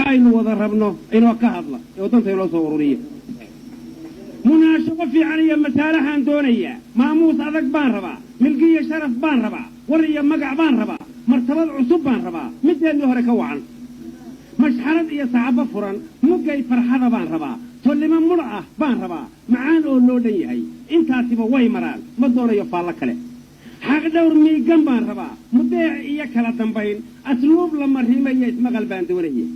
وحاين وضربنا إنه كهضلة يوضنت إلى صورية مناشقة في عنية مسارحة دونية ماموس هذاك بان ربا ملقية شرف بان ربا ورية مقع بان ربا مرتبة عصب بان ربا مدى اللي هرك وعن مشحرة إيا صعبة فران مقاي فرحة بان ربا تولي من مرأة بان ربا معان أولو ديهي انتا تبا واي مران مدونا يفعلك له حق دور ميقان بان ربا مدى إيا كلا دنبين أسلوب لما ريما يسمغل بان دونية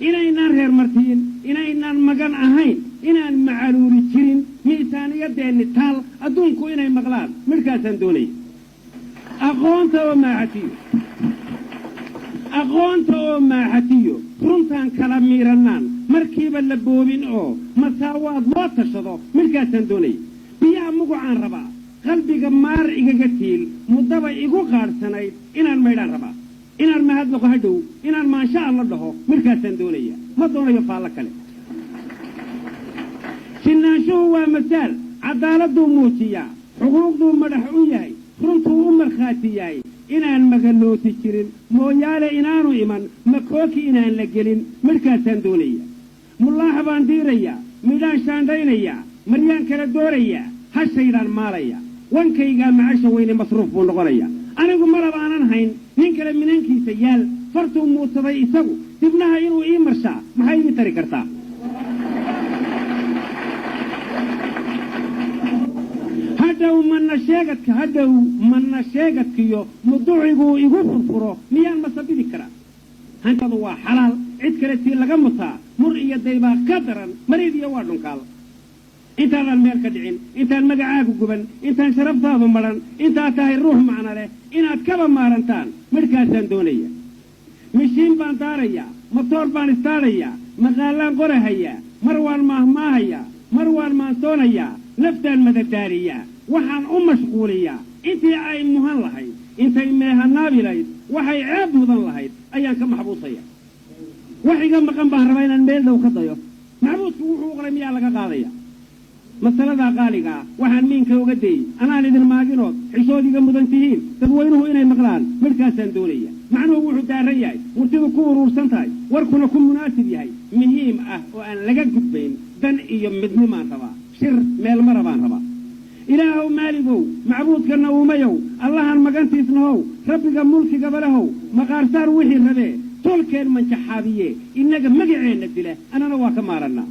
إنا إنان هير مرتين إنا إنان مقان أهين إنان معالوري جرين ميسانية دين التال أدونكو إنا مغلان مركاسا دوني أغونتا وما عتيو أغونتا وما عتيو runtaan kala miirannaan markiiba la boobin oo masaawaad loo tashado markaasaan doonay biyaha mugucaan rabaa qalbiga maar igaga tiil muddaba igu qaadhsanayd inaan maydhaan rabaa inaan mahadnaqo hadhow inaan maansha alla dhaho markaasaan doonaya ma doonayo faallo kale sinaanshuhu waa masaal cadaaladuu muujiyaa xuquuqduu madax u yahay runtuu u markhaati yahay inaan magalooti jirin mooyaale inaanu iman makooki inaan la gelin markaasaan doonaya mullaaha baan diirayaa midhaan shaandhaynayaa maryaan kala doorayaa hashaydaan maalaya wankaygaa macasha weyne masruuf buu noqonaya anigu malab aanan hayn nin kale minankiisa yaal fartuu muudsaday isagu dibnaha inuu ii marshaa maxay ii tari kartaa هدو من شيغتك يو مدعيغو إيغو فرفرو ميان مسابيدي كرا هنتظوا حلال عيد كريتي لغمتا مرئية ديبا كدرا مريد يوارنون قال انتان الميل كدعين انتان مقعاقو قبن انتان شرفتاذو مران انتان تاهي الروح معنا له انات كبا مارنتان مركاسان دونية مشين بان داريا مطور بان استاريا مغالان قرهيا مروان ماهماهيا مروان مانسونيا نفتان مدداريا waxaan u mashquuliyaa intii ay muhan lahayd intay meehanaabi lahayd waxay ceeb mudan lahayd ayaan ka maxbuusaya waxiga maqan baan rabaa inaan meel dhow ka dayo maxbuusku wuxuu qoray miyaa laga qaadaya masalada qaaliga waxaan miinka uga dayay anaan idin maaginood xishoodiga mudan tihiin dadweynuhu inay maqlaan markaasaan doonaya macnuhu wuxuu daaran yahay wartidu ku uruursan tahay warkuna ku munaasib yahay muhiim ah oo aan laga gudbayn dan iyo midnimaan rabaa shir meel ma rabaan rabaa إلهو مالكو معبودك النوميو الله المقنتيس نهو ربك ملك قبلهو مقارسار وحي الربي طول كين من شحابيه إنك مقعين نكتله أنا نواك مارنا